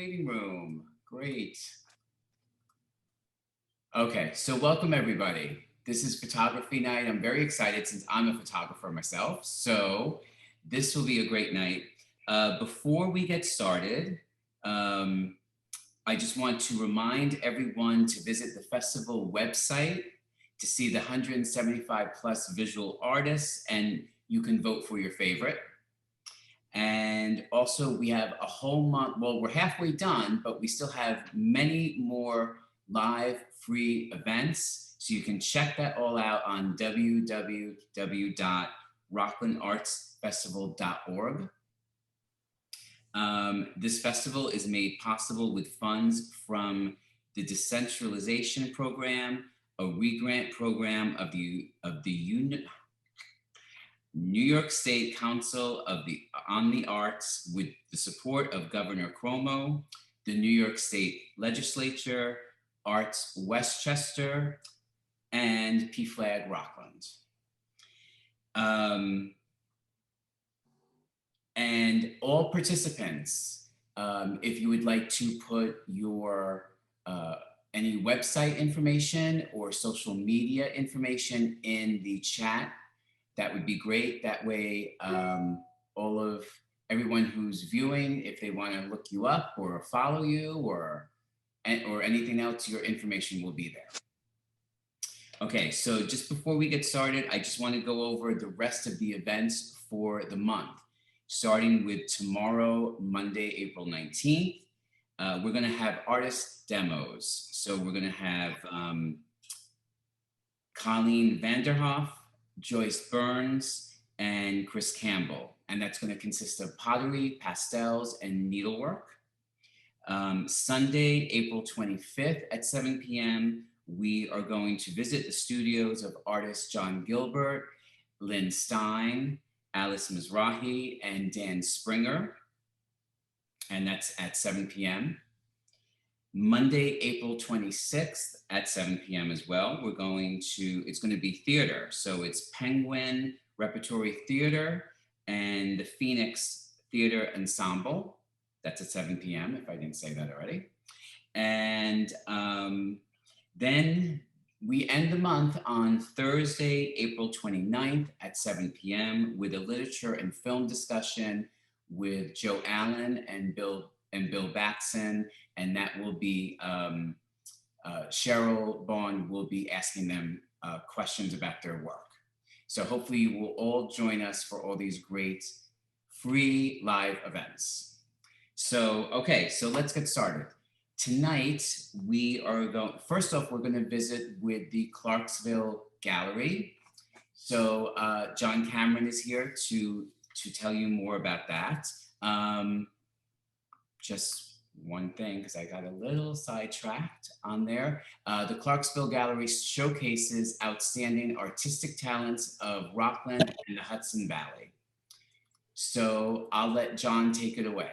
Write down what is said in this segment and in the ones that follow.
waiting room. Great. Okay, so welcome everybody. This is photography night. I'm very excited since I'm a photographer myself. So this will be a great night. Before we get started, I just want to remind everyone to visit the festival website to see the 175 plus visual artists, and you can vote for your favorite. And also we have a whole month, well, we're halfway done, but we still have many more live free events. So you can check that all out on www.rocklandartsfestival.org. This festival is made possible with funds from the Decentralization Program, a re-grant program of the New York State Council on the Arts, with the support of Governor Cuomo, the New York State Legislature, Arts Westchester, and PFLAG Rockland. And all participants, if you would like to put your any website information or social media information in the chat, that would be great. That way, everyone who's viewing, if they want to look you up or follow you or anything else, your information will be there. Okay, so just before we get started, I just want to go over the rest of the events for the month. Starting with tomorrow, Monday, April 19th, we're going to have artist demos. So we're going to have Colleen Vanderhoff, Joyce Burns, and Chris Campbell. And that's going to consist of pottery, pastels, and needlework. Sunday, April 25th at 7 p.m., we are going to visit the studios of artists John Gilbert, Lynn Stein, Alice Mizrahi, and Dan Springer. And that's at 7 p.m. Monday, April 26th at 7 p.m. as well. It's going to be theater. So it's Penguin Repertory Theater and the Phoenix Theater Ensemble. That's at 7 p.m. if I didn't say that already. And then we end the month on Thursday, April 29th at 7 p.m. with a literature and film discussion with Joe Allen and Bill Batson, and that will be Cheryl Bond will be asking them questions about their work. So hopefully you will all join us for all these great free live events. So, okay, so let's get started. Tonight, first off, we're going to visit with the Clarksville Gallery. So John Cameron is here to tell you more about that. Just one thing, because I got a little sidetracked on there. The Clarksville Gallery showcases outstanding artistic talents of Rockland and the Hudson Valley. So I'll let John take it away.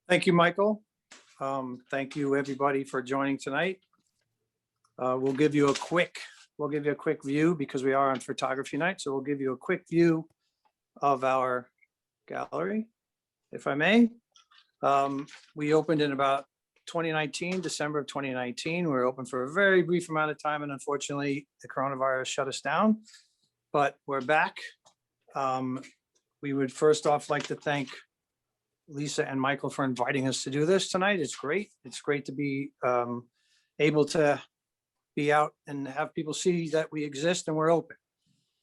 Thank you, Michael. Thank you, everybody, for joining tonight. We'll give you a quick view because we are on photography night. So we'll give you a quick view of our gallery, if I may. We opened in about 2019, December of 2019. We were open for a very brief amount of time, and unfortunately, the coronavirus shut us down. But we're back. We would first off like to thank Lisa and Michael for inviting us to do this tonight. It's great. It's great to be able to be out and have people see that we exist and we're open.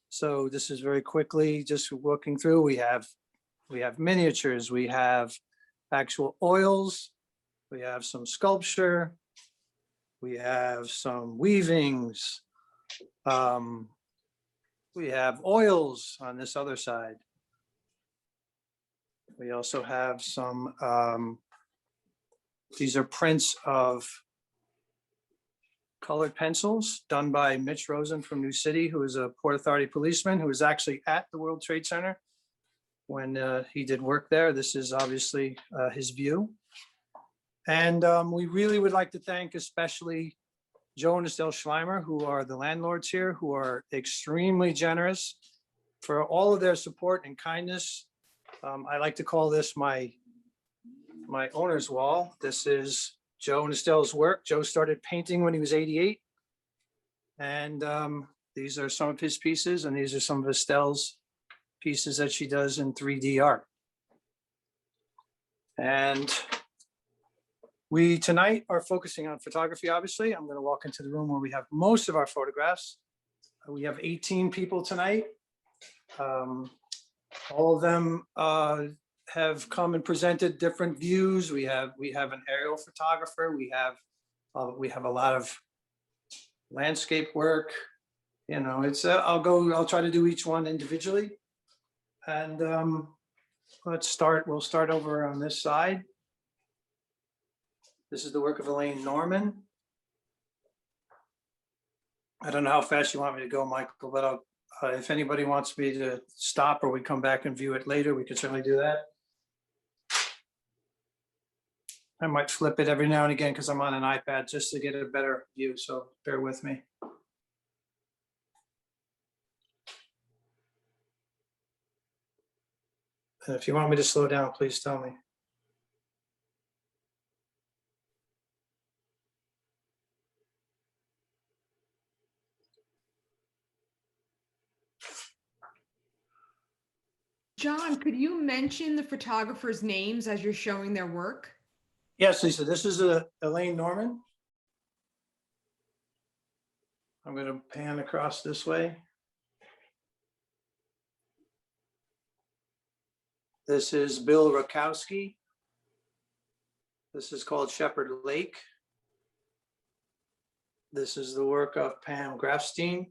So this is very quickly just working through. We have miniatures, we have actual oils, we have some sculpture, we have some weavings, we have oils on this other side. We also have some, these are prints of colored pencils done by Mitch Rosen from New City, who is a Port Authority policeman who was actually at the World Trade Center when he did work there. This is obviously his view. And we really would like to thank especially Joe and Estelle Schleimer, who are the landlords here, who are extremely generous for all of their support and kindness. I like to call this my my owner's wall. This is Joe and Estelle's work. Joe started painting when he was 88. And these are some of his pieces, and these are some of Estelle's pieces that she does in 3D art. And we tonight are focusing on photography, obviously. I'm going to walk into the room where we have most of our photographs. We have 18 people tonight. All of them have come and presented different views. We have an aerial photographer. We have a lot of landscape work. You know, it's I'll try to do each one individually. And we'll start over on this side. This is the work of Elaine Norman. I don't know how fast you want me to go, Michael, but if anybody wants me to stop or we come back and view it later, we could certainly do that. I might flip it every now and again because I'm on an iPad just to get a better view, so bear with me. And if you want me to slow down, please tell me. John, could you mention the photographers' names as you're showing their work? Yes, Lisa, this is Elaine Norman. I'm going to pan across this way. This is Bill Rakowski. This is called Shepherd Lake. This is the work of Pam Grafstein.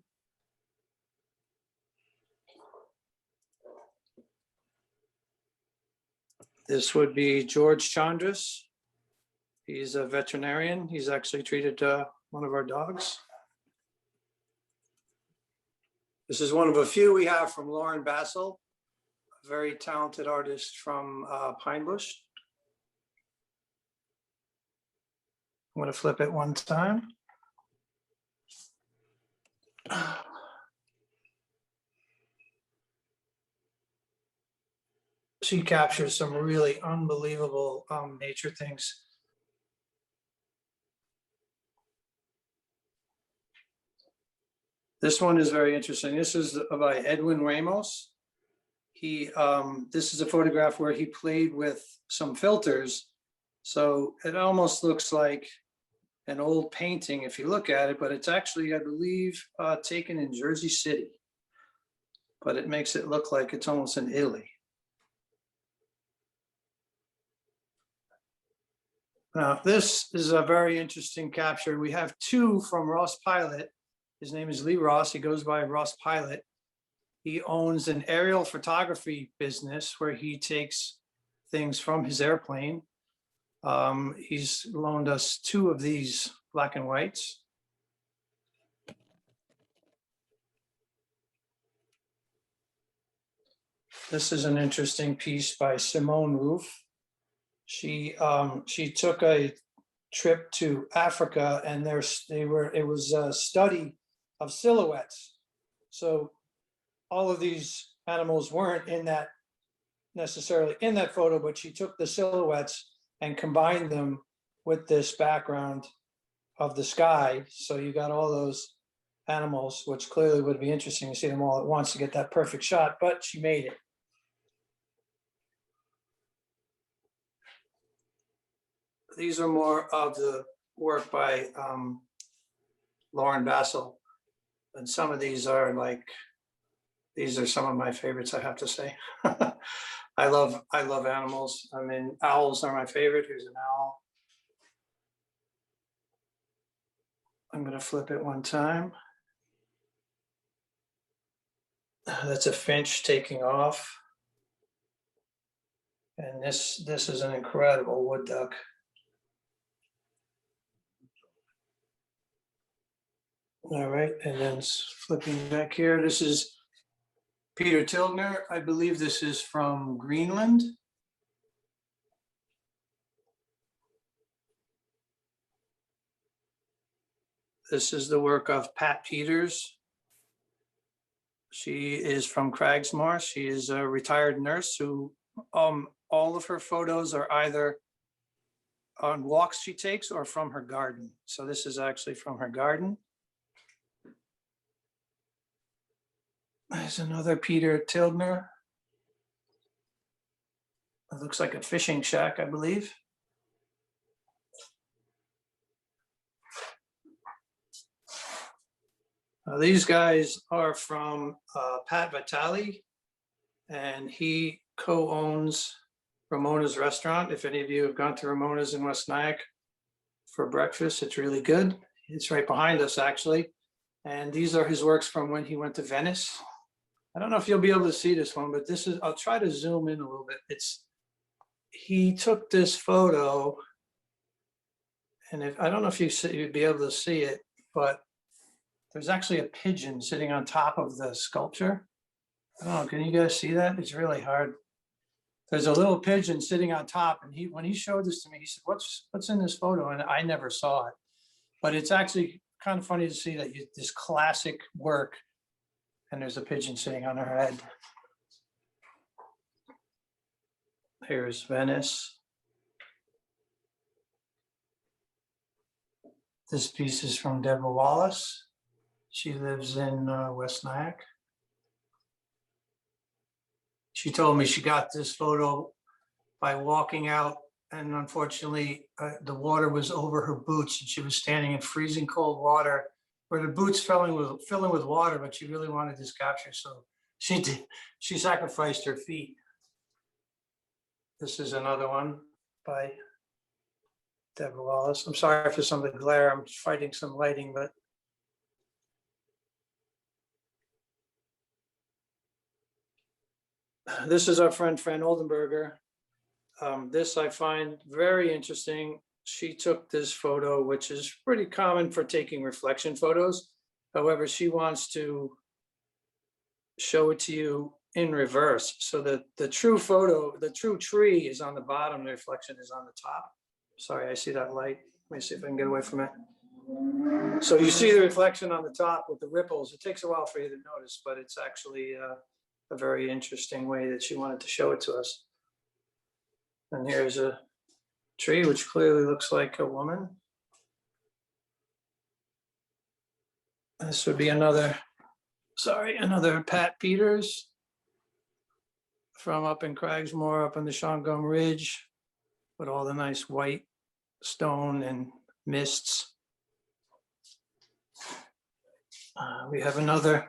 This would be George Chandras. He's a veterinarian. He's actually treated one of our dogs. This is one of a few we have from Lauren Bassel, a very talented artist from Pine Bush. I'm going to flip it one time. She captures some really unbelievable nature things. This one is very interesting. This is by Edwin Ramos. This is a photograph where he played with some filters. So it almost looks like an old painting if you look at it, but it's actually, I believe, taken in Jersey City. But it makes it look like it's almost in Italy. Now, this is a very interesting capture. We have two from Ross Pilot. His name is Lee Ross. He goes by Ross Pilot. He owns an aerial photography business where he takes things from his airplane. He's loaned us two of these black and whites. This is an interesting piece by Simone Roof. She took a trip to Africa, and it was a study of silhouettes. So all of these animals weren't necessarily in that photo, but she took the silhouettes and combined them with this background of the sky. So you got all those animals, which clearly would be interesting to see them all at once to get that perfect shot, but she made it. These are more of the work by Lauren Bassel. And some of these are these are some of my favorites, I have to say. I love animals. I mean, owls are my favorite. Here's an owl. I'm going to flip it one time. That's a finch taking off. And this is an incredible wood duck. All right, and then flipping back here, this is Peter Tilgner. I believe this is from Greenland. This is the work of Pat Peters. She is from Cragsmoor. She is a retired nurse who all of her photos are either on walks she takes or from her garden. So this is actually from her garden. There's another Peter Tilgner. It looks like a fishing shack, I believe. These guys are from Pat Vitale, and he co-owns Ramona's restaurant. If any of you have gone to Ramona's in West Nyack for breakfast, it's really good. It's right behind us, actually. And these are his works from when he went to Venice. I don't know if you'll be able to see this one, but this is, I'll try to zoom in a little bit. He took this photo, and I don't know if you'd be able to see it, but there's actually a pigeon sitting on top of the sculpture. I don't know, can you guys see that? It's really hard. There's a little pigeon sitting on top, and when he showed this to me, he said, what's in this photo? And I never saw it, but it's actually kind of funny to see that this classic work, and there's a pigeon sitting on her head. Here's Venice. This piece is from Deborah Wallace. She lives in West Nyack. She told me she got this photo by walking out, and unfortunately the water was over her boots, and she was standing in freezing cold water where the boots filling with water, but she really wanted this capture, so she sacrificed her feet. This is another one by Deborah Wallace. I'm sorry for some of the glare. I'm fighting some lighting, but this is our friend Fran Oldenburger. This I find very interesting. She took this photo, which is pretty common for taking reflection photos. However, she wants to show it to you in reverse. So that the true photo, the true tree is on the bottom, the reflection is on the top. Sorry, I see that light. Let me see if I can get away from it. So you see the reflection on the top with the ripples. It takes a while for you to notice, but it's actually a very interesting way that she wanted to show it to us. And here's a tree, which clearly looks like a woman. This would be another Pat Peters from up in Cragsmore, up on the Shawangum Ridge, with all the nice white stone and mists. We have another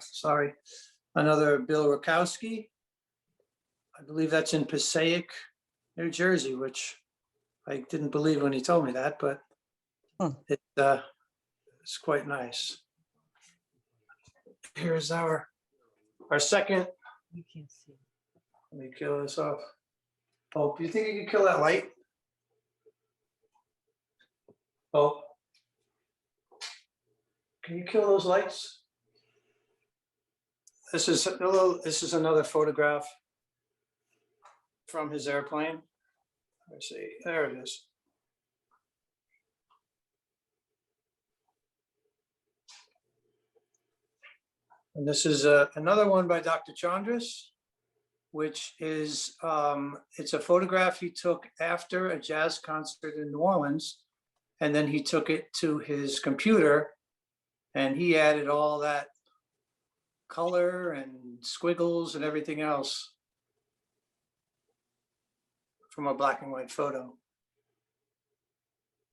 Bill Rakowski. I believe that's in Passaic, New Jersey, which I didn't believe when he told me that, but it's quite nice. Here's our second. You can't see. Let me kill this off. Oh, do you think you can kill that light? Oh, can you kill those lights? This is another photograph from his airplane. Let's see, there it is. And this is another one by Dr. Chandris, which is, it's a photograph he took after a jazz concert in New Orleans. And then he took it to his computer and he added all that color and squiggles and everything else from a black and white photo.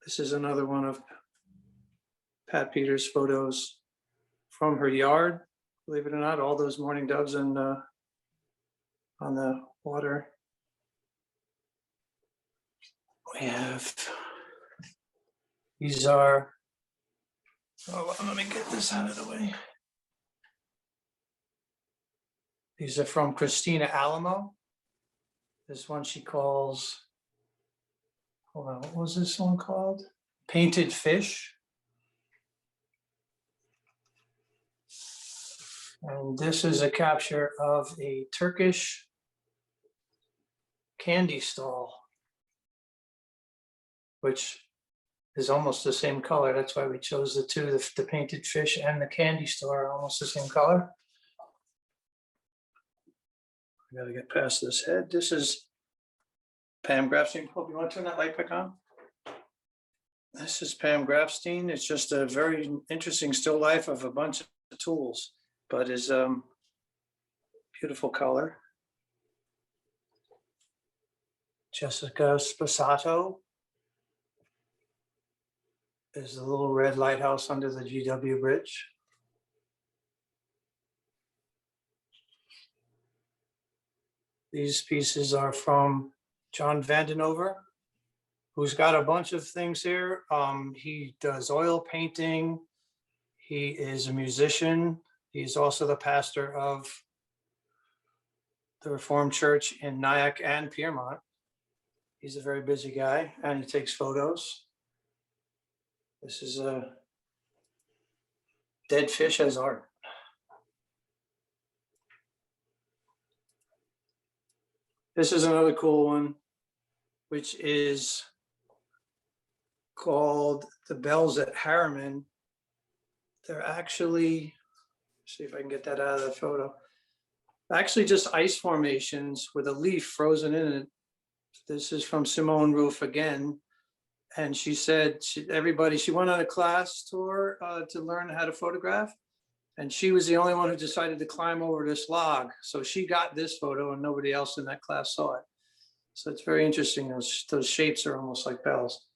This is another one of Pat Peters' photos from her yard. Believe it or not, all those mourning doves and on the water. We have, these are, oh, let me get this out of the way. These are from Christina Alamo. This one she calls, hold on, what was this one called? Painted Fish. And this is a capture of a Turkish candy stall, which is almost the same color. That's why we chose the two, the painted fish and the candy store are almost the same color. I gotta get past this head. This is Pam Grafstein. Hope you want to turn that light back on? This is Pam Grafstein. It's just a very interesting still life of a bunch of tools, but is beautiful color. Jessica Spisato is the little red lighthouse under the GW Bridge. These pieces are from John Vandenover, who's got a bunch of things here. He does oil painting. He is a musician. He's also the pastor of the Reformed Church in Nyack and Piermont. He's a very busy guy, and he takes photos. This is a dead fish as art. This is another cool one, which is called The Bells at Harriman. They're actually, see if I can get that out of the photo, actually just ice formations with a leaf frozen in it. This is from Simone Roof again. And she said, she went on a class tour to learn how to photograph. And she was the only one who decided to climb over this log. So she got this photo and nobody else in that class saw it. So it's very interesting. Those shapes are almost like bells.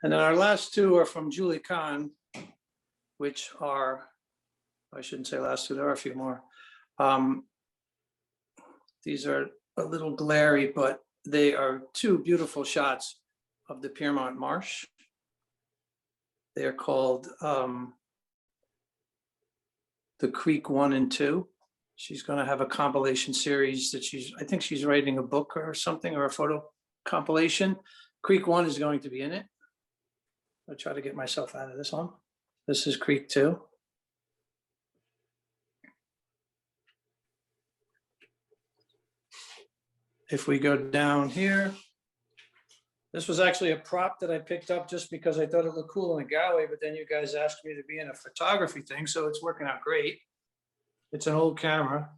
And then our last two are from Julie Kahn, which are, I shouldn't say last two, there are a few more. These are a little glary, but they are two beautiful shots of the Piermont Marsh. They're called The Creek 1 and 2. She's going to have a compilation series that I think she's writing a book or something, or a photo compilation. Creek 1 is going to be in it. I'll try to get myself out of this one. This is Creek 2. If we go down here, this was actually a prop that I picked up just because I thought it looked cool in the gallery, but then you guys asked me to be in a photography thing, so it's working out great. It's an old camera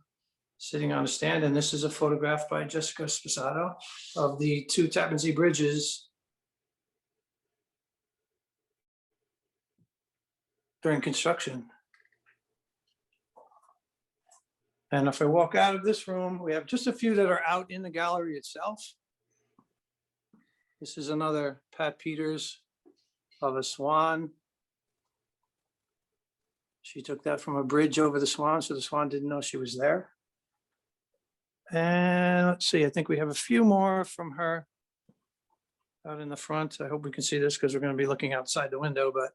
sitting on a stand, and this is a photograph by Jessica Spisato of the two Tappan Zee bridges during construction. And if I walk out of this room, we have just a few that are out in the gallery itself. This is another Pat Peters of a swan. She took that from a bridge over the swan, so the swan didn't know she was there. And let's see, I think we have a few more from her out in the front. I hope we can see this because we're going to be looking outside the window, but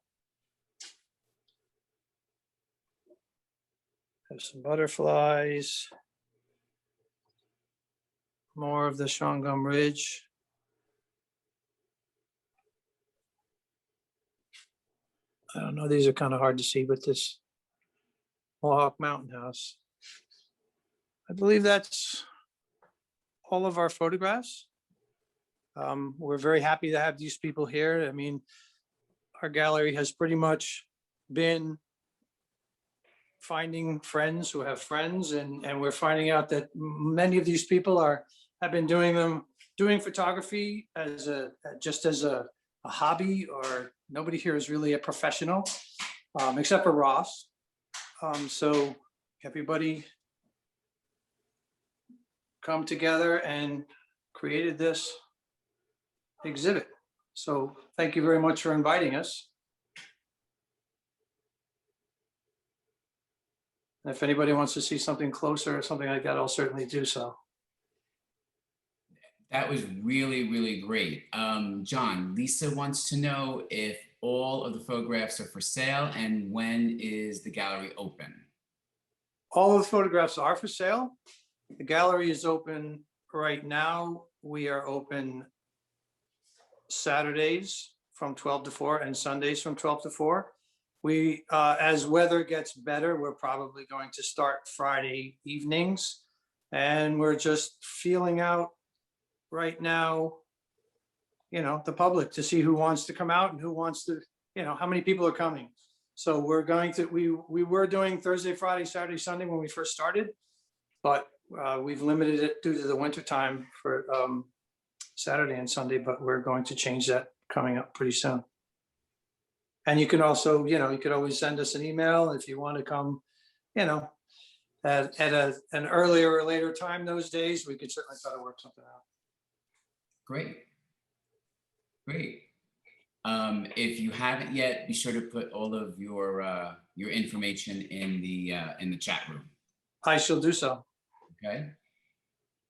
have some butterflies. More of the Shawangum Ridge. I don't know, these are kind of hard to see, but this Mohawk Mountain House. I believe that's all of our photographs. We're very happy to have these people here. I mean, our gallery has pretty much been finding friends who have friends, and we're finding out that many of these people have been doing photography as just as a hobby, or nobody here is really a professional, except for Ross. So everybody come together and created this exhibit. So thank you very much for inviting us. And if anybody wants to see something closer or something like that, I'll certainly do so. That was really, really great. John, Lisa wants to know if all of the photographs are for sale and when is the gallery open? All of the photographs are for sale. The gallery is open right now. We are open Saturdays from 12 to 4 and Sundays from 12 to 4. We, as weather gets better, we're probably going to start Friday evenings, and we're just feeling out right now, you know, the public to see who wants to come out and who wants to, you know, how many people are coming. So we're going to, we were doing Thursday, Friday, Saturday, Sunday when we first started, but we've limited it due to the winter time for Saturday and Sunday, but we're going to change that coming up pretty soon. And you can also, you could always send us an email if you want to come, at an earlier or later time those days. We could certainly try to work something out. Great. Great. If you haven't yet, be sure to put all of your information in the chat room. I shall do so. Okay.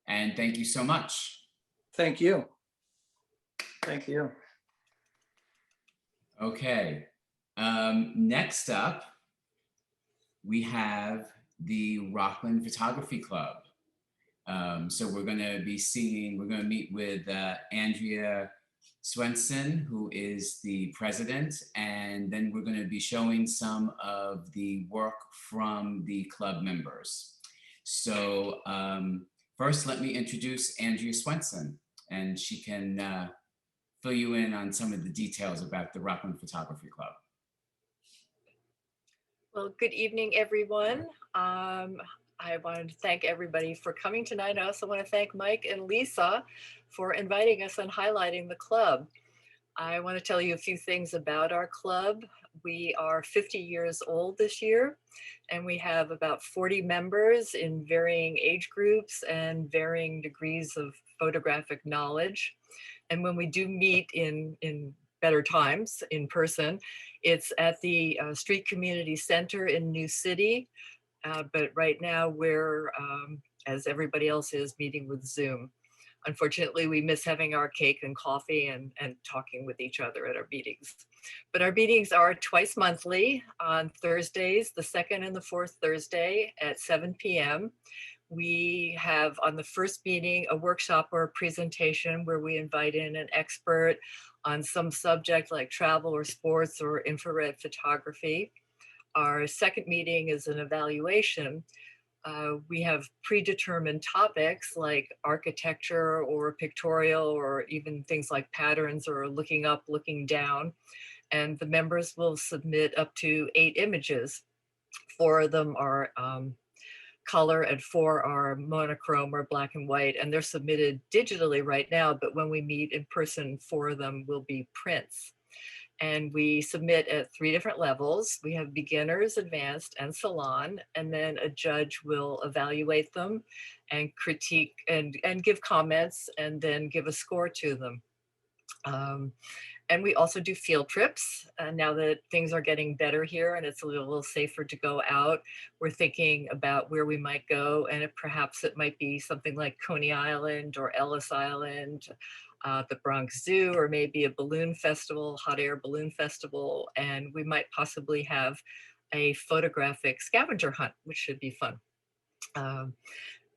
And thank you so much. Thank you. Thank you. Okay. Next up, we have the Rockland Photography Club. So we're going to meet with Andrea Swenson, who is the president, and then we're going to be showing some of the work from the club members. So first, let me introduce Andrea Swenson, and she can fill you in on some of the details about the Rockland Photography Club. Well, good evening, everyone. I wanted to thank everybody for coming tonight. I also want to thank Mike and Lisa for inviting us and highlighting the club. I want to tell you a few things about our club. We are 50 years old this year, and we have about 40 members in varying age groups and varying degrees of photographic knowledge. And when we do meet in better times in person, it's at the Street Community Center in New City. But right now we're, as everybody else is, meeting with Zoom. Unfortunately, we miss having our cake and coffee and talking with each other at our meetings. But our meetings are twice monthly on Thursdays, the second and the fourth Thursday at 7 p.m. We have on the first meeting a workshop or a presentation where we invite in an expert on some subject like travel or sports or infrared photography. Our second meeting is an evaluation. We have predetermined topics like architecture or pictorial or even things like patterns or looking up, looking down. And the members will submit up to 8 images. 4 of them are color and 4 are monochrome or black and white, and they're submitted digitally right now, but when we meet in person, 4 of them will be prints. And we submit at 3 different levels. We have beginners, advanced, and salon, and then a judge will evaluate them and critique and give comments and then give a score to them. And we also do field trips. Now that things are getting better here and it's a little safer to go out, we're thinking about where we might go, and perhaps it might be something like Coney Island or Ellis Island, the Bronx Zoo, or maybe a balloon festival, hot air balloon festival, and we might possibly have a photographic scavenger hunt, which should be fun.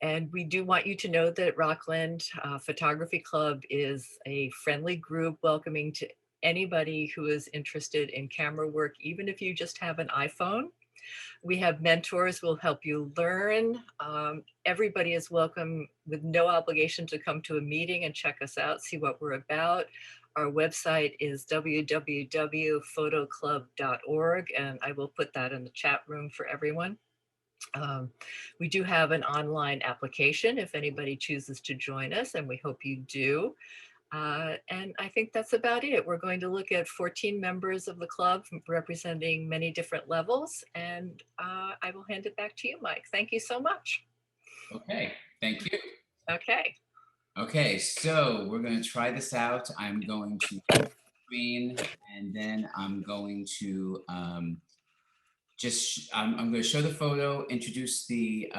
And we do want you to know that Rockland Photography Club is a friendly group welcoming to anybody who is interested in camera work, even if you just have an iPhone. We have mentors who will help you learn. Everybody is welcome with no obligation to come to a meeting and check us out, see what we're about. Our website is www.photoclub.org, and I will put that in the chat room for everyone. We do have an online application if anybody chooses to join us, and we hope you do. And I think that's about it. We're going to look at 14 members of the club representing many different levels, and I will hand it back to you, Mike. Thank you so much. Okay, thank you. Okay. Okay, so we're going to try this out. I'm going to screen, and then I'm going to I'm going to show the photo, introduce the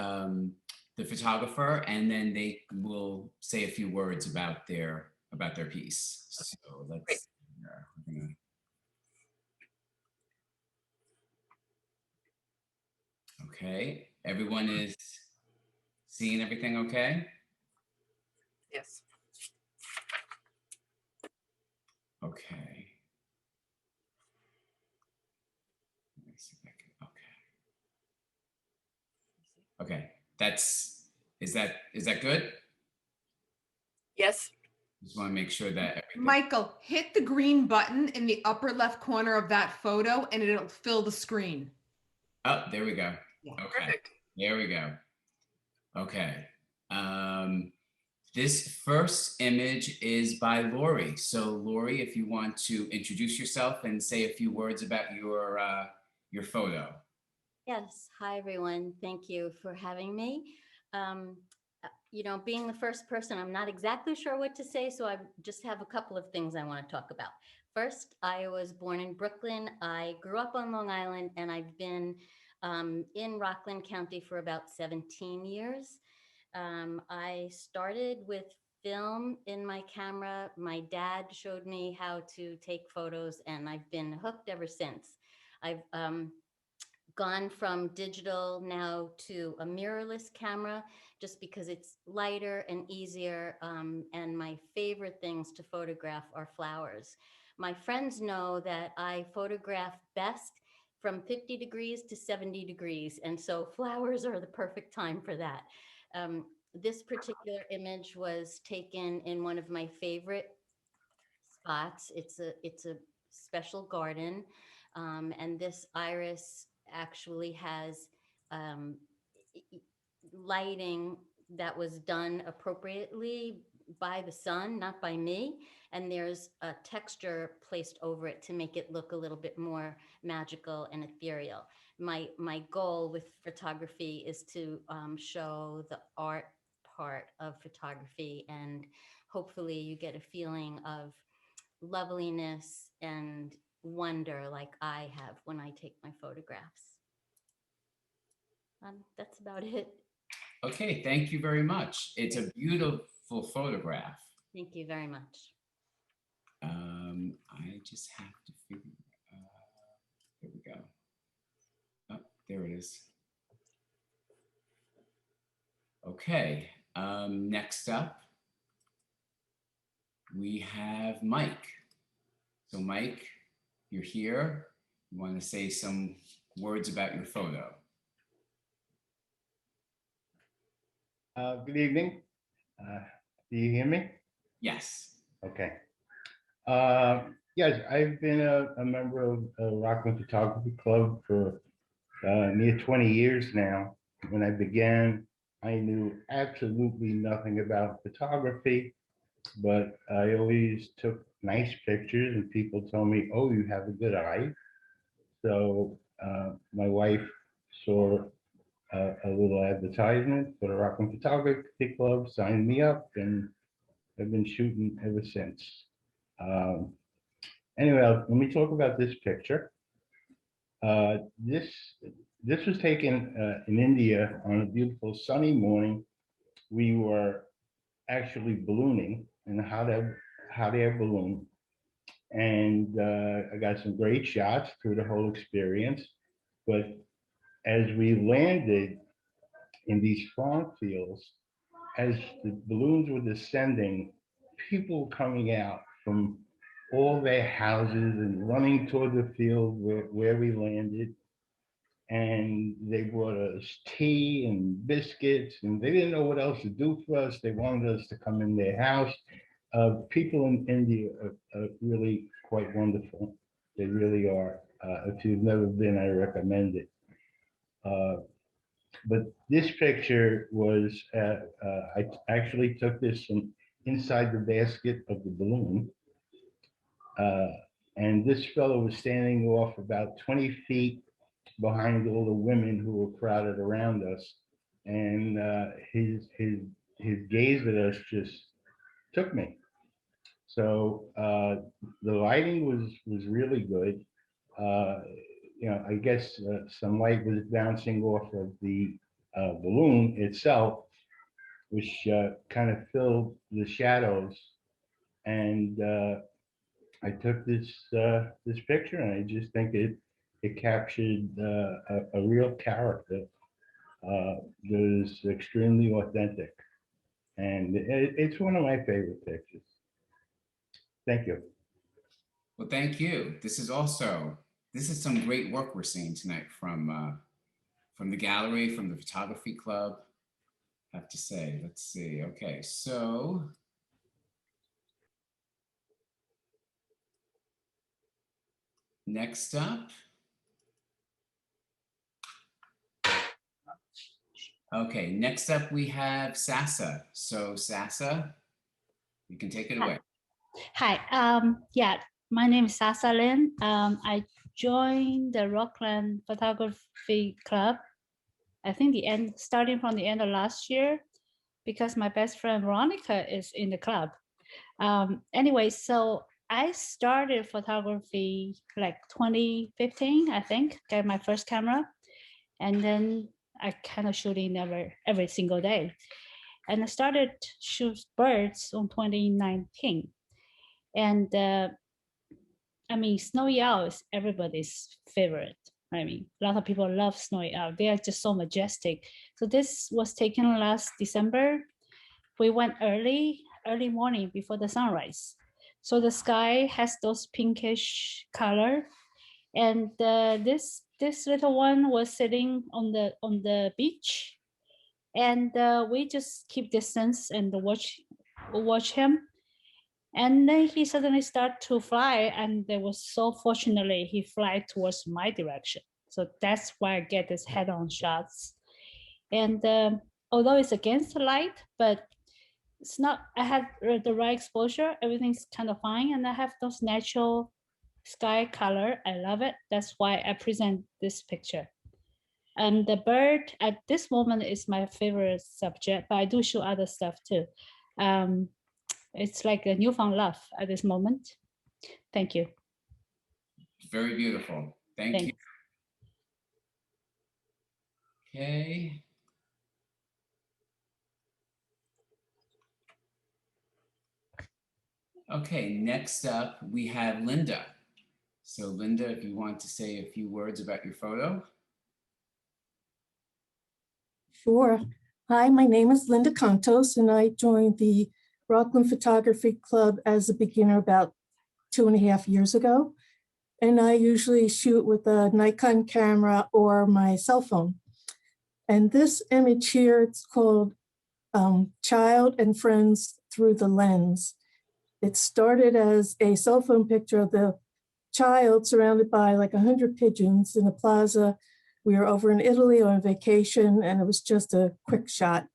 photographer, and then they will say a few words about their piece. So let's. Okay, everyone is seeing everything okay? Yes. Okay. Okay, is that good? Yes. Just want to make sure that everything. Michael, hit the green button in the upper left corner of that photo and it'll fill the screen. Oh, there we go. Yeah. Okay, Perfect. there we go. Okay. This first image is by Lori. So Lori, if you want to introduce yourself and say a few words about your photo. Yes. Hi, everyone. Thank you for having me. Um, you know, being the first person, I'm not exactly sure what to say, so I just have a couple of things I want to talk about. First, I was born in Brooklyn. I grew up on Long Island, and I've been in Rockland County for about 17 years. I started with film in my camera. My dad showed me how to take photos, and I've been hooked ever since. I've gone from digital now to a mirrorless camera just because it's lighter and easier. And my favorite things to photograph are flowers. My friends know that I photograph best from 50 degrees to 70 degrees. And so flowers are the perfect time for that. This particular image was taken in one of my favorite spots. It's a special garden, and this iris actually has um, lighting that was done appropriately by the sun, not by me. And there's a texture placed over it to make it look a little bit more magical and ethereal. My goal with photography is to show the art part of photography, and hopefully you get a feeling of loveliness and wonder like I have when I take my photographs. That's about it. Okay, thank you very much. It's a beautiful photograph. Thank you very much. I just have to figure, there we go. Oh, there it is. Okay, next up, we have Mike. So Mike, you're here. You want to say some words about your photo? Good evening. Do you hear me? Yes. Okay. Yes, I've been a member of Rockland Photography Club for near 20 years now. When I began, I knew absolutely nothing about photography, but I always took nice pictures and people told me, oh, you have a good eye. So my wife saw a little advertisement for the Rockland Photography Club, signed me up, and I've been shooting ever since. Um, anyway, let me talk about this picture. This was taken in India on a beautiful sunny morning. We were actually ballooning in a hot air balloon, and I got some great shots through the whole experience. But as we landed in these farm fields, as the balloons were descending, people coming out from all their houses and running toward the field where we landed. And they brought us tea and biscuits, and they didn't know what else to do for us. They wanted us to come in their house. People in India are really quite wonderful. They really are. If you've never been, I recommend it. But this picture was, I actually took this from inside the basket of the balloon. And this fellow was standing off about 20 feet behind all the women who were crowded around us. And his gaze at us just took me. So the lighting was really good. You know, I guess some light was bouncing off of the balloon itself, which kind of filled the shadows. And I took this picture, and I just think it captured a real character that is extremely authentic, and it's one of my favorite pictures. Thank you. Well, thank you. This is some great work we're seeing tonight from the gallery, from the photography club. I have to say, let's see. Okay, so next up, Okay, next up we have Sasa. So Sasa, you can take it away. Hi. Yeah, my name is Sasa Lynn. I joined the Rockland Photography Club. I think starting from the end of last year, because my best friend Veronica is in the club. Anyway, so I started photography like 2015, I think, got my first camera. And then I kind of shooting every single day. And I started shoot birds on 2019. And I mean, snowy owl is everybody's favorite. I mean, a lot of people love snowy owl. They are just so majestic. So this was taken last December. We went early morning before the sunrise. So the sky has those pinkish color. And this little one was sitting on the beach. And we just keep distance and watch him. And then he suddenly started to fly, and there was so fortunately he fly towards my direction. So that's why I get this head-on shots. And although it's against the light, but it's not, I had the right exposure, everything's kind of fine, and I have those natural sky color. I love it. That's why I present this picture. And the bird at this moment is my favorite subject, but I do show other stuff too. It's like a newfound love at this moment. Thank you. Very beautiful. Thank you. Okay. Okay, next up we have Linda. So Linda, if you want to say a few words about your photo. Sure. Hi, my name is Linda Contos, and I joined the Rockland Photography Club as a beginner about 2.5 years ago. And I usually shoot with a Nikon camera or my cell phone. And this image here, it's called Child and Friends Through the Lens. It started as a cell phone picture of the child surrounded by like 100 pigeons in a plaza. We were over in Italy on vacation, and it was just a quick shot.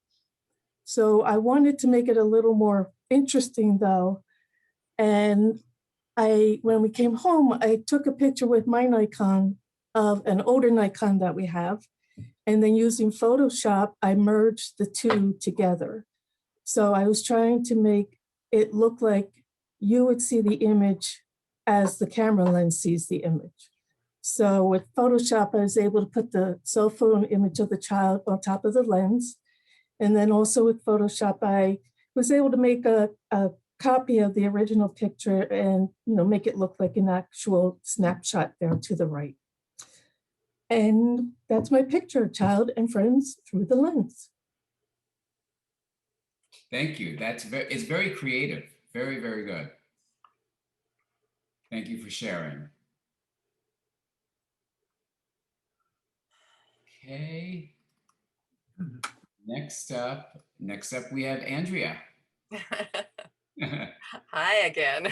So I wanted to make it a little more interesting though. And when we came home, I took a picture with my Nikon of an older Nikon that we have. And then using Photoshop, I merged the two together. So I was trying to make it look like you would see the image as the camera lens sees the image. So with Photoshop, I was able to put the cell phone image of the child on top of the lens. And then also with Photoshop, I was able to make a copy of the original picture and make it look like an actual snapshot there to the right. And that's my picture, Child and Friends Through the Lens. Thank you. It's very creative. Very, very good. Thank you for sharing. Okay. Next up we have Andrea. Hi again.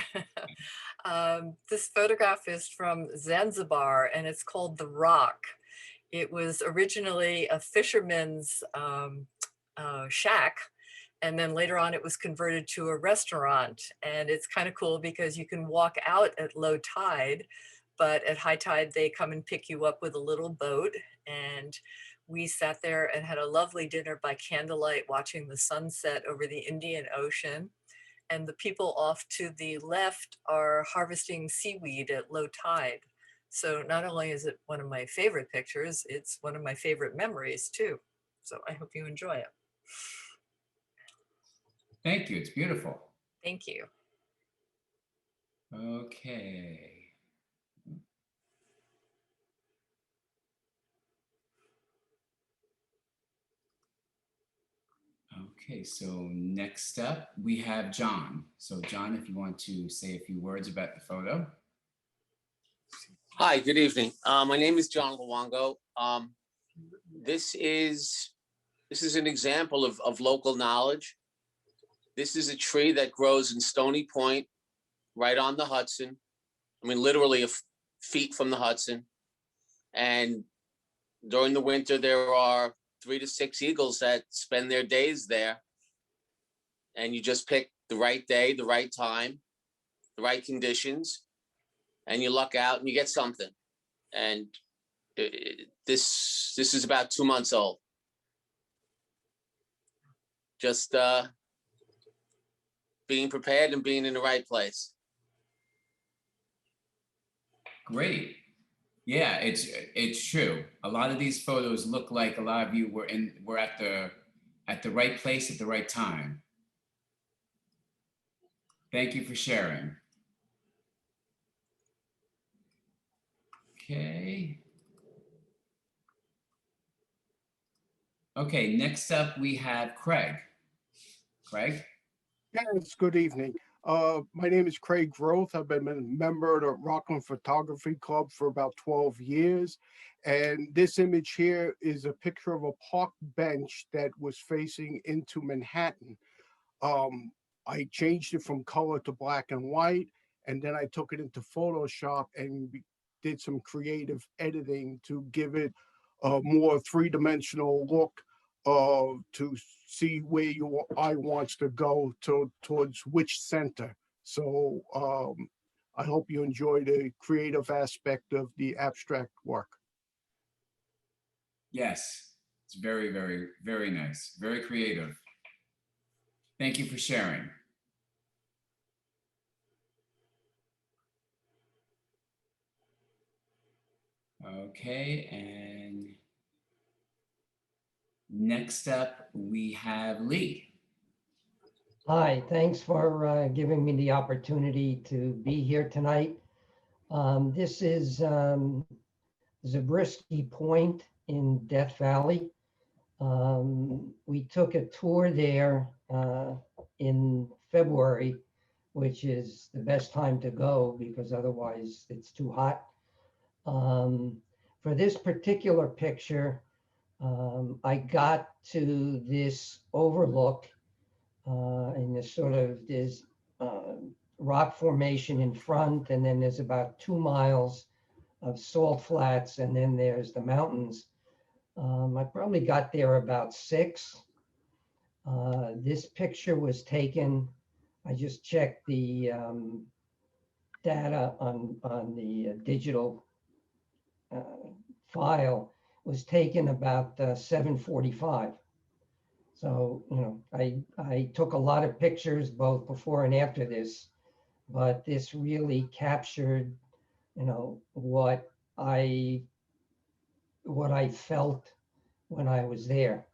This photograph is from Zanzibar, and it's called The Rock. It was originally a fisherman's shack, and then later on it was converted to a restaurant. And it's kind of cool because you can walk out at low tide, but at high tide they come and pick you up with a little boat. And we sat there and had a lovely dinner by candlelight watching the sunset over the Indian Ocean. And the people off to the left are harvesting seaweed at low tide. So not only is it one of my favorite pictures, it's one of my favorite memories too. So I hope you enjoy it. Thank you. It's beautiful. Thank you. Okay. Okay, so next up we have John. So John, if you want to say a few words about the photo. Hi, good evening. My name is John Lewango. This is an example of local knowledge. This is a tree that grows in Stony Point, right on the Hudson. I mean, literally a feet from the Hudson. And during the winter, there are 3 to 6 eagles that spend their days there. And you just pick the right day, the right time, the right conditions, and you luck out and you get something. And this is about 2 months old. Just being prepared and being in the right place. Great. Yeah, it's true. A lot of these photos look like a lot of you were at the right place at the right time. Thank you for sharing. Okay. Okay, next up we have Craig. Craig? Yes, good evening. My name is Craig Groth. I've been a member of the Rockland Photography Club for about 12 years. And this image here is a picture of a park bench that was facing into Manhattan. I changed it from color to black and white, and then I took it into Photoshop and did some creative editing to give it a more three-dimensional look to see where your eye wants to go towards which center. So I hope you enjoy the creative aspect of the abstract work. Yes, it's very, very, very nice. Very creative. Thank you for sharing. Okay, and next up we have Lee. Hi, thanks for giving me the opportunity to be here tonight. This is Zabriskie Point in Death Valley. We took a tour there in February, which is the best time to go because otherwise it's too hot. For this particular picture, I got to this overlook and this sort of rock formation in front, and then there's about 2 miles of salt flats, and then there's the mountains. I probably got there about 6. This picture was taken, I just checked the data on the digital file, was taken about 7:45. So, you know, I took a lot of pictures both before and after this, but this really captured, you know, what I felt when I was there.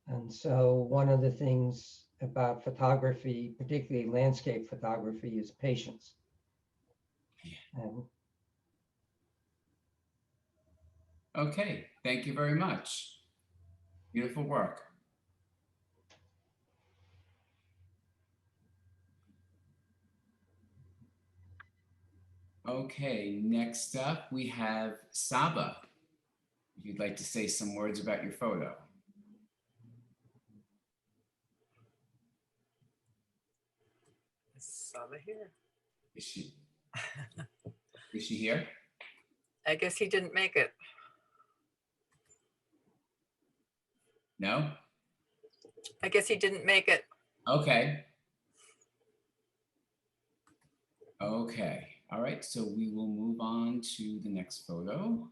And so one of the things about photography, particularly landscape photography, is patience. And Okay, thank you very much. Beautiful work. Okay, next up we have Saba. If you'd like to say some words about your photo. Is Saba here? Is she here? I guess he didn't make it. No? I guess he didn't make it. Okay. Okay, all right, so we will move on to the next photo.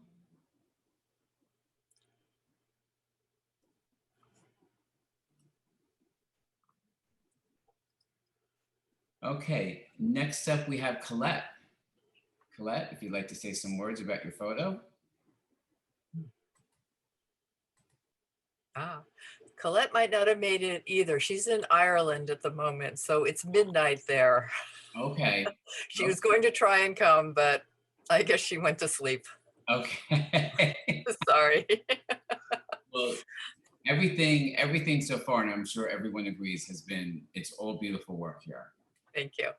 Okay, next up we have Colette. Colette, if you'd like to say some words about your photo. Colette might not have made it either. She's in Ireland at the moment, so it's midnight there. Okay. She was going to try and come, but I guess she went to sleep. Okay. Sorry. Well, everything so far, and I'm sure everyone agrees, it's all beautiful work here. Thank you.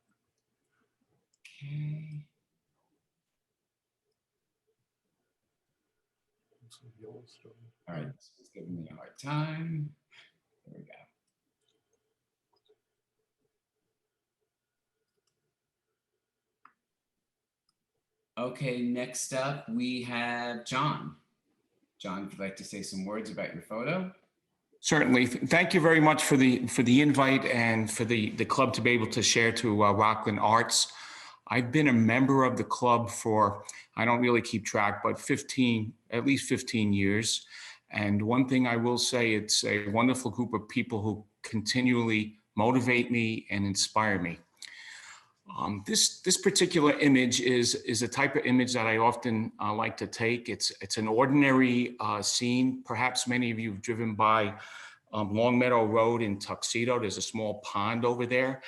Okay. All right, it's giving me a hard time. There we go. Okay, next up we have John. John, if you'd like to say some words about your photo. Certainly. Thank you very much for the invite and for the club to be able to share to Rockland Arts. I've been a member of the club for, I don't really keep track, but at least 15 years. And one thing I will say, it's a wonderful group of people who continually motivate me and inspire me. This particular image is a type of image that I often like to take. It's an ordinary scene. Perhaps many of you have driven by Long Meadow Road in Tuxedo. There's a small pond over there.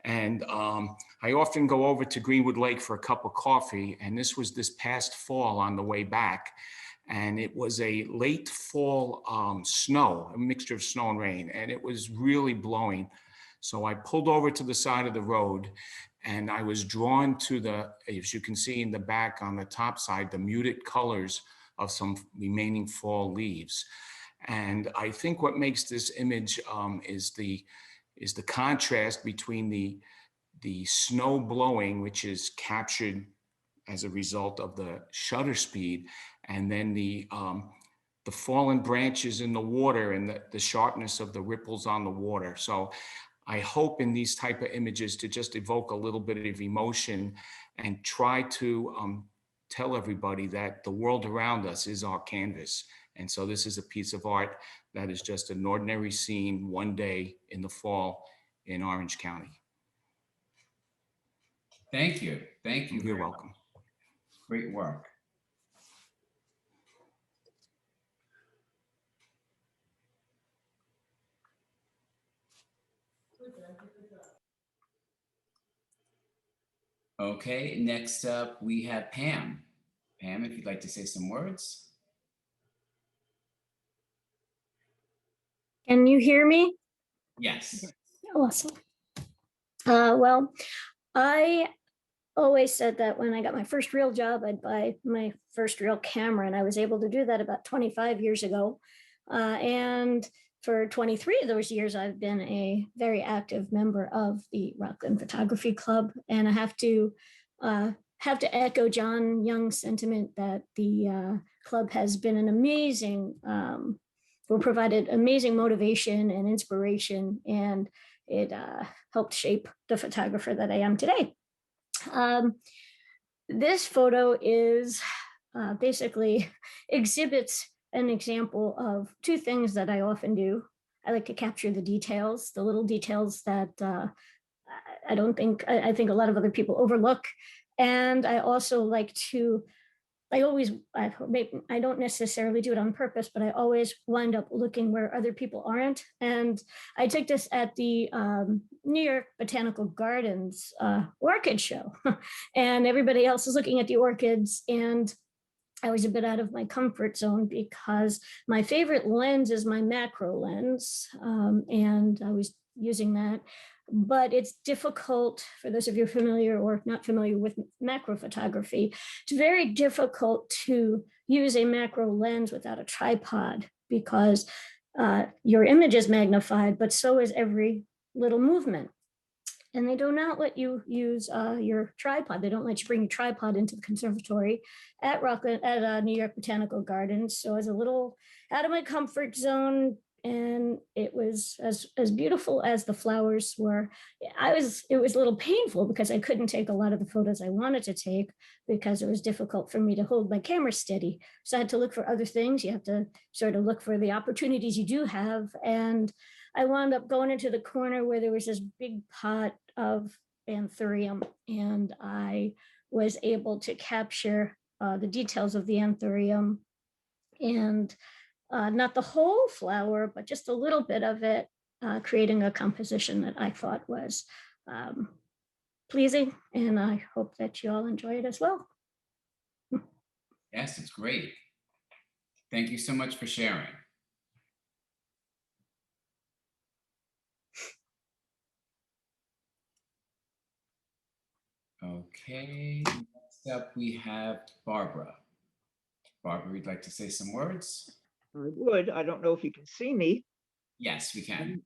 And I often go over to Greenwood Lake for a cup of coffee. And this was this past fall on the way back. And it was a late fall snow, a mixture of snow and rain. And it was really blowing. So I pulled over to the side of the road and I was drawn to as you can see in the back on the top side, the muted colors of some remaining fall leaves. And I think what makes this image is the contrast between the snow blowing, which is captured as a result of the shutter speed, and then the fallen branches in the water and the sharpness of the ripples on the water. So I hope in these type of images to just evoke a little bit of emotion and try to tell everybody that the world around us is our canvas. And so this is a piece of art that is just an ordinary scene one day in the fall in Orange County. Thank you. Thank you. You're welcome. Great work. Okay, next up we have Pam. Pam, if you'd like to say some words. Can you hear me? Yes. Awesome. Well, I always said that when I got my first real job, I'd buy my first real camera, and I was able to do that about 25 years ago. And for 23 of those years, I've been a very active member of the Rockland Photography Club, and I have to echo John Young's sentiment that the club has been an amazing, provided amazing motivation and inspiration, and it helped shape the photographer that I am today. This photo is basically exhibits an example of two things that I often do. I like to capture the details, the little details that I think a lot of other people overlook. And I also like to, I don't necessarily do it on purpose, but I always wind up looking where other people aren't. And I took this at the New York Botanical Gardens orchid show, and everybody else is looking at the orchids, and I was a bit out of my comfort zone because my favorite lens is my macro lens, and I was using that. But it's difficult for those of you familiar or not familiar with macro photography. It's very difficult to use a macro lens without a tripod because your image is magnified, but so is every little movement. And they do not let you use your tripod. They don't let you bring your tripod into the conservatory at Rockland, at New York Botanical Gardens. So I was a little out of my comfort zone, and it was as beautiful as the flowers were. It was a little painful because I couldn't take a lot of the photos I wanted to take because it was difficult for me to hold my camera steady. So I had to look for other things. You have to sort of look for the opportunities you do have. And I wound up going into the corner where there was this big pot of anthurium, and I was able to capture the details of the anthurium, and not the whole flower, but just a little bit of it, creating a composition that I thought was pleasing, and I hope that you all enjoy it as well. Yes, it's great. Thank you so much for sharing. Okay, next up we have Barbara. Barbara, you'd like to say some words? I would. I don't know if you can see me. Yes, we can.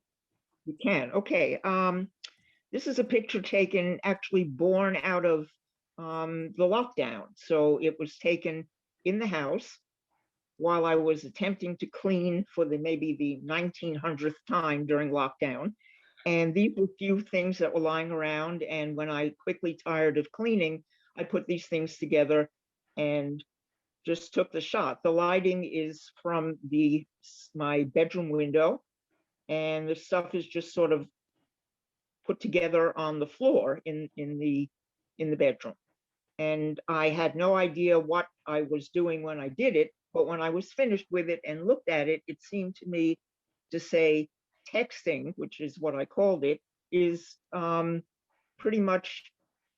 You can. Okay. This is a picture taken actually born out of the lockdown. So it was taken in the house. while I was attempting to clean for maybe the 1900th time during lockdown. And these were few things that were lying around. And when I quickly tired of cleaning, I put these things together and just took the shot. The lighting is from my bedroom window, and the stuff is just sort of put together on the floor in the bedroom. And I had no idea what I was doing when I did it, but when I was finished with it and looked at it, it seemed to me to say texting, which is what I called it, is pretty much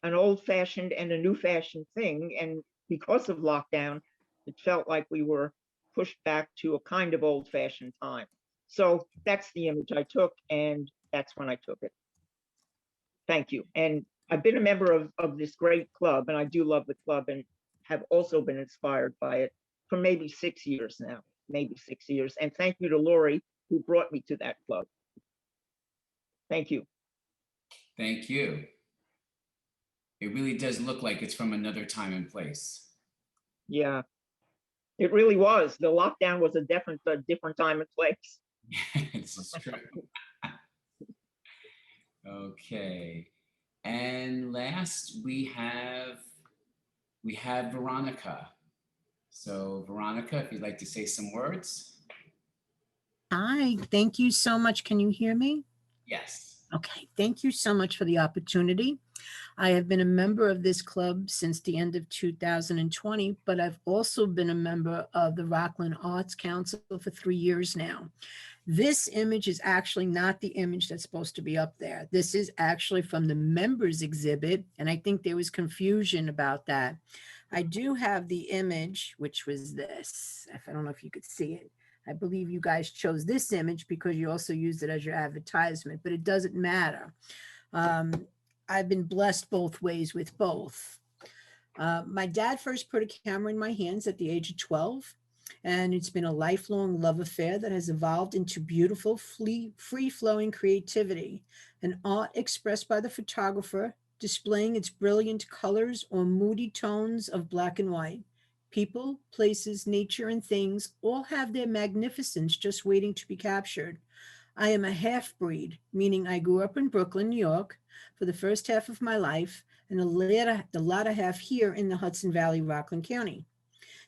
an old-fashioned and a new-fashioned thing. And because of lockdown, it felt like we were pushed back to a kind of old-fashioned time. So that's the image I took, and that's when I took it. Thank you. And I've been a member of this great club, and I do love the club and have also been inspired by it for maybe 6 years now, maybe 6 years. And thank you to Lori, who brought me to that club. Thank you. Thank you. It really does look like it's from another time and place. Yeah, it really was. The lockdown was a different time and place. This is true. Okay. And last we have Veronica. So Veronica, if you'd like to say some words. Hi, thank you so much. Can you hear me? Yes. Okay, thank you so much for the opportunity. I have been a member of this club since the end of 2020, but I've also been a member of the Rockland Arts Council for 3 years now. This image is actually not the image that's supposed to be up there. This is actually from the members exhibit, and I think there was confusion about that. I do have the image, which was this. I don't know if you could see it. I believe you guys chose this image because you also used it as your advertisement, but it doesn't matter. I've been blessed both ways with both. My dad first put a camera in my hands at the age of 12, and it's been a lifelong love affair that has evolved into beautiful, free-flowing creativity, an art expressed by the photographer, displaying its brilliant colors or moody tones of black and white. People, places, nature, and things all have their magnificence just waiting to be captured. I am a half-breed, meaning I grew up in Brooklyn, New York, for the first half of my life, and the latter half here in the Hudson Valley, Rockland County.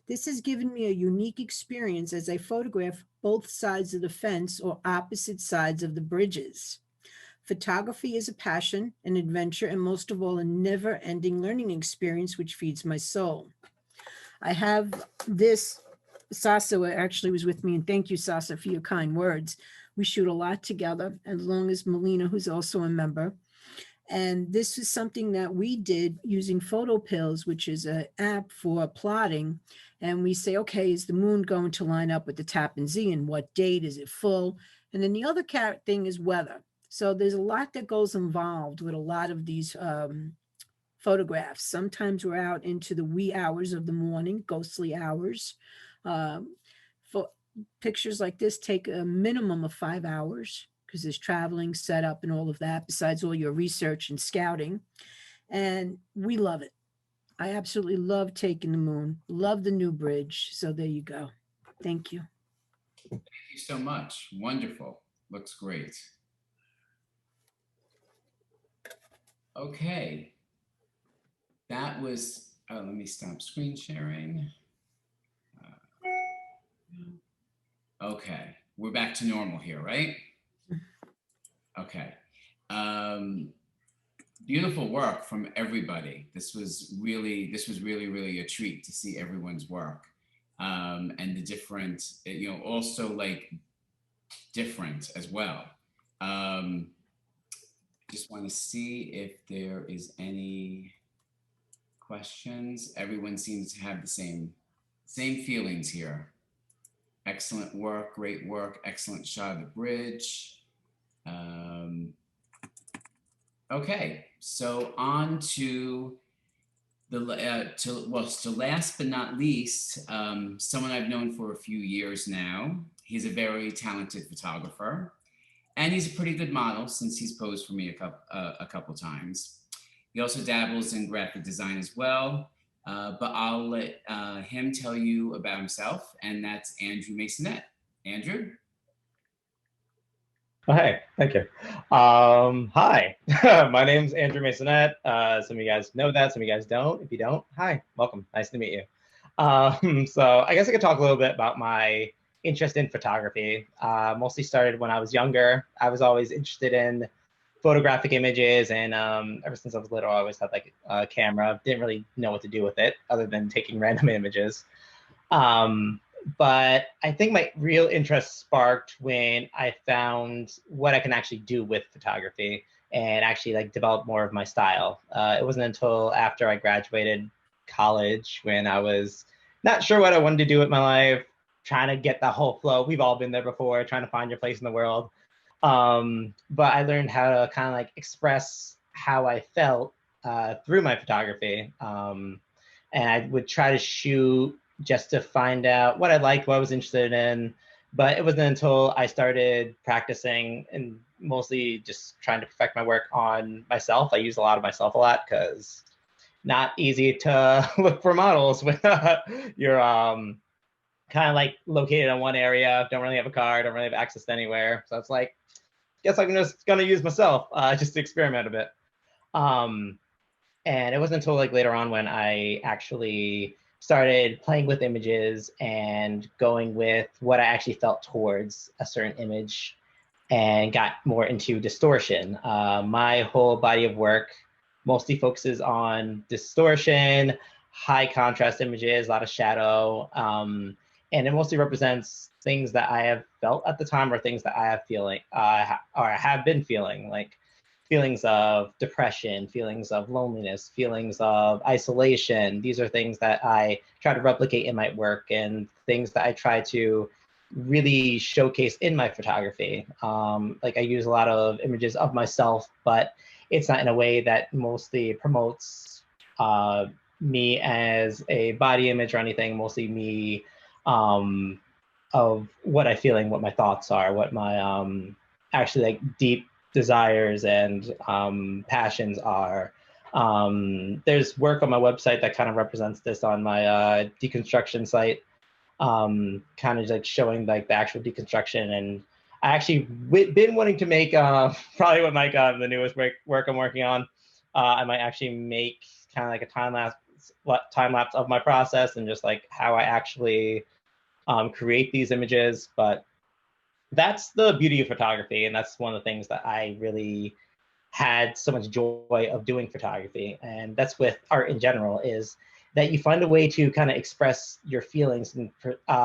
This has given me a unique experience as I photograph both sides of the fence or opposite sides of the bridges. Photography is a passion, an adventure, and most of all, a never-ending learning experience which feeds my soul. I have this, Sasa actually was with me, and thank you, Sasa, for your kind words. We shoot a lot together, as long as Melina, who's also a member. And this is something that we did using PhotoPills, which is an app for plotting. And we say, okay, is the moon going to line up with the Tappan Zee, and what date is it full? And then the other thing is weather. So there's a lot that goes involved with a lot of these photographs. Sometimes we're out into the wee hours of the morning, ghostly hours. For pictures like this take a minimum of 5 hours because there's traveling, setup, and all of that, besides all your research and scouting. And we love it. I absolutely love taking the moon, love the new bridge. So there you go. Thank you. Thank you so much. Wonderful. Looks great. Okay. That was, let me stop screen sharing. Okay, we're back to normal here, right? Okay. Beautiful work from everybody. This was really a treat to see everyone's work. And the different, also like different as well. Just want to see if there is any questions. Everyone seems to have the same feelings here. Excellent work, great work, excellent shot of the bridge. Okay, so on to last but not least, someone I've known for a few years now. He's a very talented photographer, and he's a pretty good model since he's posed for me a couple times. He also dabbles in graphic design as well. but I'll let him tell you about himself, and that's Andrew Maisonette. Andrew? Oh, hey, thank you. Hi, my name's Andrew Masonette. Some of you guys know that, some of you guys don't. If you don't, hi, welcome. Nice to meet you. So I guess I could talk a little bit about my interest in photography. Mostly started when I was younger. I was always interested in photographic images, and ever since I was little, I always had like a camera. Didn't really know what to do with it other than taking random images. But I think my real interest sparked when I found what I can actually do with photography and actually like develop more of my style. It wasn't until after I graduated college when I was not sure what I wanted to do with my life, trying to get that whole flow. We've all been there before, trying to find your place in the world. But I learned how to kind of like express how I felt through my photography. And I would try to shoot just to find out what I liked, what I was interested in. But it wasn't until I started practicing and mostly just trying to perfect my work on myself. I use a lot of myself a lot because not easy to look for models when you're kind of like located in one area, don't really have a car, don't really have access to anywhere. So it's like, guess I'm just gonna use myself just to experiment a bit. And it wasn't until like later on when I actually started playing with images and going with what I actually felt towards a certain image and got more into distortion. My whole body of work mostly focuses on distortion, high contrast images, a lot of shadow, and it mostly represents things that I have felt at the time or things that I have have been feeling, like feelings of depression, feelings of loneliness, feelings of isolation. These are things that I try to replicate in my work and things that I try to really showcase in my photography. Like I use a lot of images of myself, but it's not in a way that mostly promotes me as a body image or anything, mostly me of what I'm feeling, what my thoughts are, what my actually like deep desires and passions are. There's work on my website that kind of represents this on my deconstruction site, kind of like showing like the actual deconstruction. And I actually been wanting to make probably what Mike the newest work I'm working on. I might actually make kind of like a time lapse of my process and just like how I actually create these images. But that's the beauty of photography, and that's one of the things that I really had so much joy of doing photography. And that's with art in general, is that you find a way to kind of express your feelings and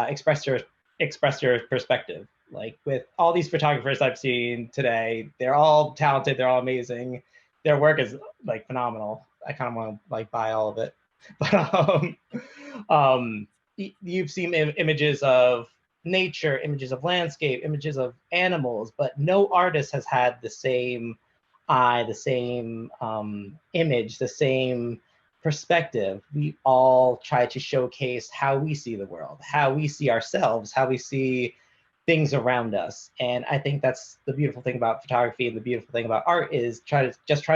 express your perspective. Like with all these photographers I've seen today, they're all talented, they're all amazing. Their work is like phenomenal. I kind of want to like buy all of it. But you've seen images of nature, images of landscape, images of animals, but no artist has had the same eye, the same image, the same perspective. We all try to showcase how we see the world, how we see ourselves, how we see things around us. And I think that's the beautiful thing about photography and the beautiful thing about art is trying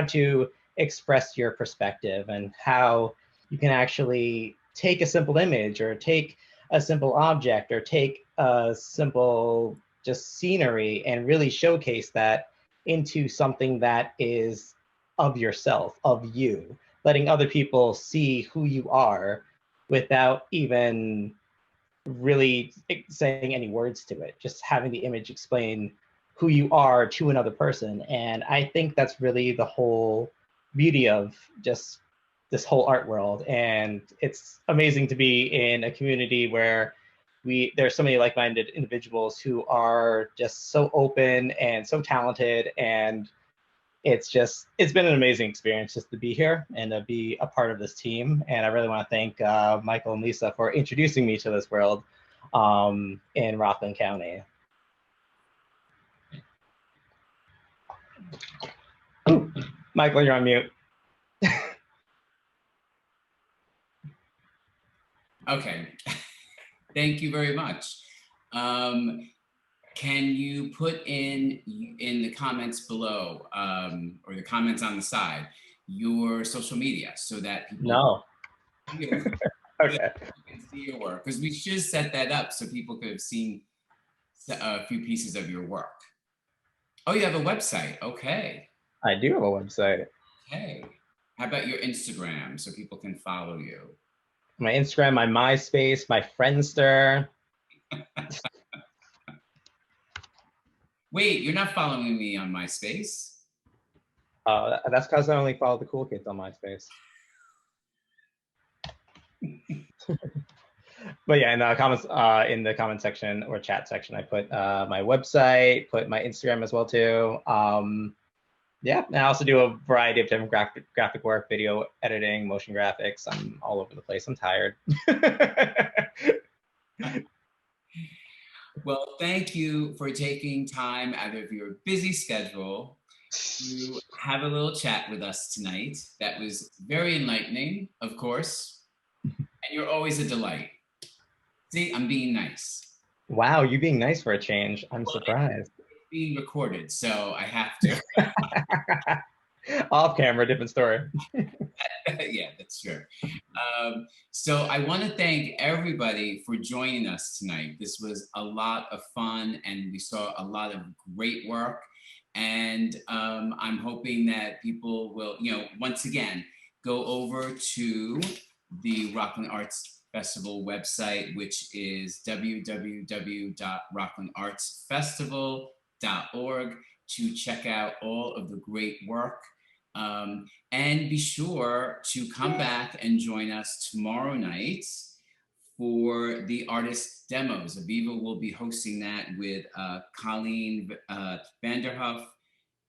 to express your perspective and how you can actually take a simple image or take a simple object or take a simple just scenery and really showcase that into something that is of yourself, of you, letting other people see who you are without even really saying any words to it, just having the image explain who you are to another person. And I think that's really the whole beauty of just this whole art world. And it's amazing to be in a community where there's so many like-minded individuals who are just so open and so talented. And it's been an amazing experience just to be here and to be a part of this team. And I really want to thank Michael and Lisa for introducing me to this world in Rockland County. Ooh, Michael, you're on mute. Okay, thank you very much. Can you put in the comments below or the comments on the side your social media so that people? No. Okay. You can see your work, because we should set that up so people could have seen a few pieces of your work. Oh, you have a website. Okay. I do have a website. Okay. How about your Instagram so people can follow you? My Instagram, my MySpace, my Friendster. Wait, you're not following me on MySpace? That's because I only follow the cool kids on MySpace. But yeah, in the comment section or chat section, I put my website, put my Instagram as well too. Yeah, and I also do a variety of different graphic work, video editing, motion graphics. I'm all over the place. I'm tired. Well, thank you for taking time out of your busy schedule to have a little chat with us tonight. That was very enlightening, of course, and you're always a delight. See, I'm being nice. Wow, you being nice for a change. I'm surprised. It's being recorded, so I have to. Off camera, different story. Yeah, that's true. So I want to thank everybody for joining us tonight. This was a lot of fun, and we saw a lot of great work. And I'm hoping that people will, once again, go over to the Rockland Arts Festival website, which is www.rocklandartsfestival.org, to check out all of the great work. And be sure to come back and join us tomorrow night for the artist demos. Aviva will be hosting that with Colleen Vanderhuff,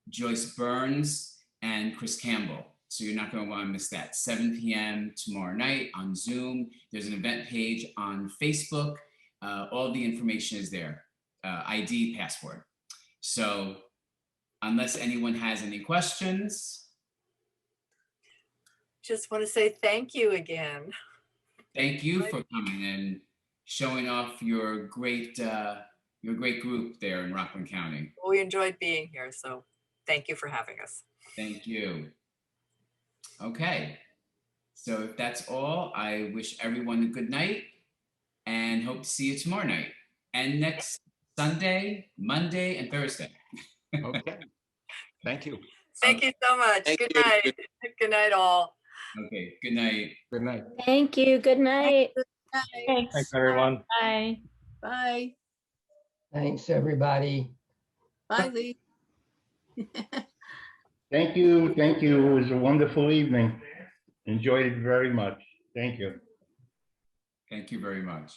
Joyce Burns, and Chris Campbell. So you're not going to want to miss that. 7 p.m. tomorrow night on Zoom. There's an event page on Facebook. All the information is there. ID, password. So unless anyone has any questions. Just want to say thank you again. Thank you for coming and showing off your great group there in Rockland County. Well, we enjoyed being here, so thank you for having us. Thank you. Okay, so if that's all, I wish everyone a good night and hope to see you tomorrow night and next Sunday, Monday, and Thursday. Okay, thank you. Thank you so much. Good night. Good night, all. Okay, good night. Good night. Thank you. Good night. Thanks, everyone. Bye. Bye. Thanks, everybody. Bye, Lee. Thank you. Thank you. It was a wonderful evening. Enjoyed it very much. Thank you. Thank you very much.